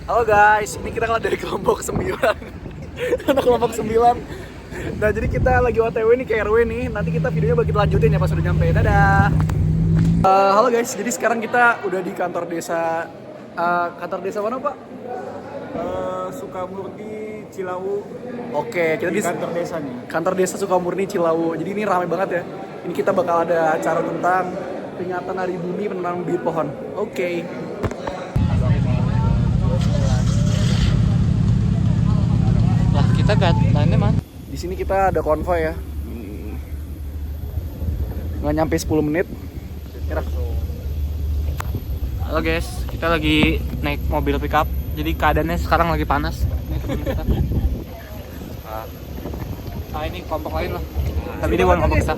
Halo guys, ini kita dari kelompok 9. Anak kelompok 9. Nah, jadi kita lagi OTW nih ke RW nih. Nanti kita videonya bakal lanjutin ya pas udah nyampe. Dadah. Halo guys, jadi sekarang kita udah di kantor desa. Kantor desa mana, Pak? Sukamurni Cilawu. Oke, kita di Kantor desa nih. kantor desa Sukamurni Cilawu. Jadi ini ramai banget ya. Ini kita bakal ada acara tentang peringatan Hari Bumi penanam bibit pohon. Oke. Lah kita gak lainnya man. Di sini kita ada konvoy ya. Nggak nyampe 10 menit. Halo guys, kita lagi naik mobil pickup. Jadi keadaannya sekarang lagi panas. Ini teman kita. Ini kelompok lain lah. Tapi dia bukan kelompok kita.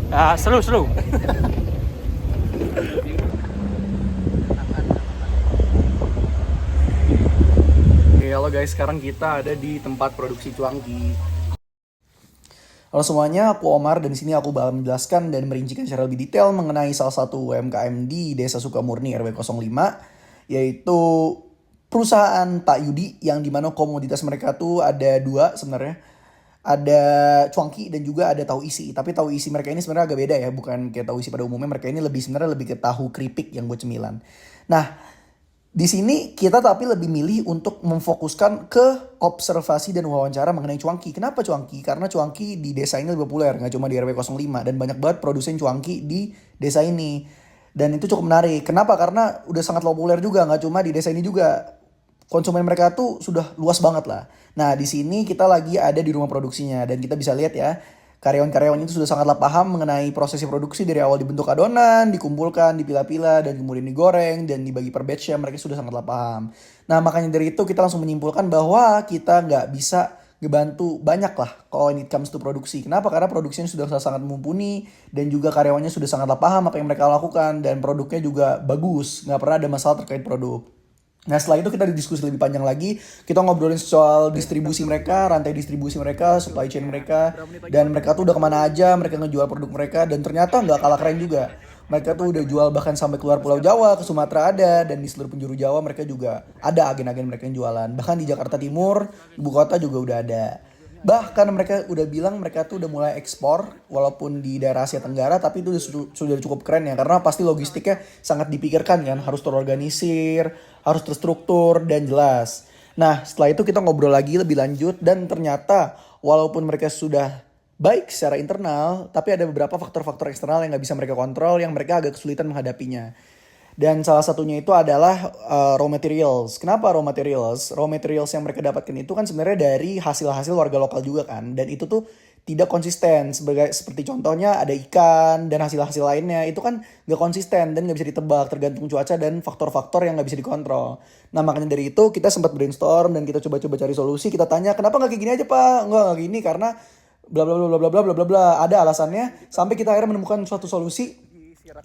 Ya, seru. Oke, halo guys, sekarang kita ada di tempat produksi cuangki. Halo semuanya, aku Omar dan di sini aku bakal menjelaskan dan merincikan secara lebih detail mengenai salah satu UMKM di Desa Sukamurni RW 05, yaitu perusahaan Pak Yudi yang dimana komoditas mereka tuh ada dua sebenarnya. Ada cuangki dan juga ada tahu isi. Tapi tahu isi mereka ini sebenarnya agak beda ya, bukan kayak tahu isi pada umumnya. Mereka ini sebenarnya lebih ke tahu keripik yang buat cemilan. Nah, di sini kita tapi lebih milih untuk memfokuskan ke observasi dan wawancara mengenai cuangki. Kenapa cuangki? Karena cuangki di desa ini lebih populer, nggak cuma di RW 05 dan banyak banget produsen cuangki di desa ini. Dan itu cukup menarik. Kenapa? Karena udah sangat populer juga, nggak cuma di desa ini juga. Konsumen mereka tuh sudah luas banget lah. Nah, di sini kita lagi ada di rumah produksinya dan kita bisa lihat ya, karyawan-karyawan itu sudah sangatlah paham mengenai prosesi produksi dari awal dibentuk adonan, dikumpulkan, dipilah-pilah, dan kemudian digoreng, dan dibagi per batch-nya, mereka sudah sangatlah paham. Nah, makanya dari itu kita langsung menyimpulkan bahwa kita nggak bisa ngebantu banyak lah kalau ini comes to produksi. Kenapa? Karena produksinya sudah sangat mumpuni, dan juga karyawannya sudah sangatlah paham apa yang mereka lakukan, dan produknya juga bagus, nggak pernah ada masalah terkait produk. Nah, setelah itu kita diskusi lebih panjang lagi. Kita ngobrolin soal distribusi mereka, rantai distribusi mereka, supply chain mereka, dan mereka tuh udah kemana aja, mereka ngejual produk mereka, dan ternyata nggak kalah keren juga. Mereka tuh udah jual bahkan sampai keluar Pulau Jawa, ke Sumatera ada, dan di seluruh penjuru Jawa mereka juga ada agen-agen mereka yang jualan. Bahkan di Jakarta Timur, ibu kota juga udah ada. Bahkan mereka udah bilang mereka tuh udah mulai ekspor walaupun di daerah Asia Tenggara, tapi itu sudah cukup keren ya, karena pasti logistiknya sangat dipikirkan kan, harus terorganisir, harus terstruktur dan jelas. Nah, setelah itu kita ngobrol lagi lebih lanjut dan ternyata walaupun mereka sudah baik secara internal, tapi ada beberapa faktor-faktor eksternal yang nggak bisa mereka kontrol, yang mereka agak kesulitan menghadapinya. Dan salah satunya itu adalah raw materials. Kenapa raw materials? Raw materials yang mereka dapatkan itu kan sebenarnya dari hasil-hasil warga lokal juga kan. Dan itu tuh tidak konsisten. Seperti contohnya ada ikan dan hasil-hasil lainnya. Itu kan gak konsisten dan gak bisa ditebak. Tergantung cuaca dan faktor-faktor yang gak bisa dikontrol. Nah, makanya dari itu kita sempat brainstorm dan kita coba-coba cari solusi. Kita tanya, kenapa gak kayak gini aja Pak? Gak gini karena bla bla bla bla bla bla bla bla. Ada alasannya. Sampai kita akhirnya menemukan suatu solusi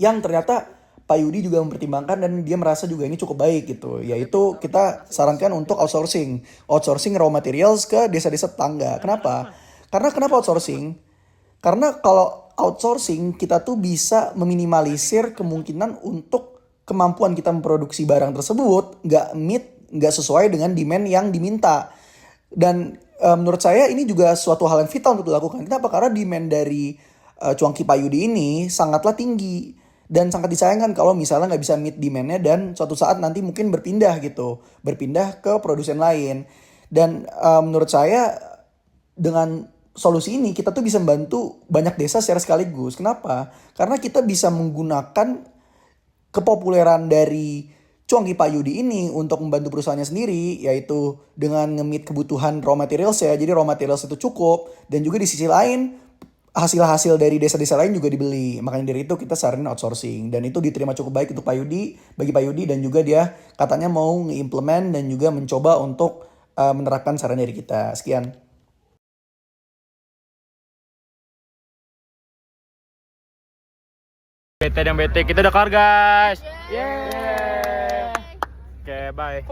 yang ternyata Pak Yudi juga mempertimbangkan dan dia merasa juga ini cukup baik gitu. Yaitu kita sarankan untuk outsourcing. Outsourcing raw materials ke desa-desa tetangga. Kenapa? Karena kenapa outsourcing? Karena kalau outsourcing kita tuh bisa meminimalisir kemungkinan untuk kemampuan kita memproduksi barang tersebut nggak sesuai dengan demand yang diminta. Dan menurut saya ini juga suatu hal yang vital untuk dilakukan. Kenapa? Karena demand dari cuangki Pak Yudi ini sangatlah tinggi. Dan sangat disayangkan kalau misalnya nggak bisa meet demand-nya dan suatu saat nanti mungkin berpindah gitu. Berpindah ke produsen lain. Dan menurut saya dengan solusi ini kita tuh bisa membantu banyak desa secara sekaligus. Kenapa? Karena kita bisa menggunakan kepopuleran dari cuangki Pak Yudi ini untuk membantu perusahaannya sendiri, yaitu dengan nge-meet kebutuhan raw materials ya. Jadi raw materials itu cukup dan juga di sisi lain hasil-hasil dari desa-desa lain juga dibeli. Makanya dari itu kita saranin outsourcing. Dan itu diterima cukup baik untuk Pak Yudi, bagi Pak Yudi. Dan juga dia katanya mau nge-implement dan juga mencoba untuk menerapkan saran dari kita. Sekian. BT dan BT kita udah kelar guys. Yeay. Oke, bye.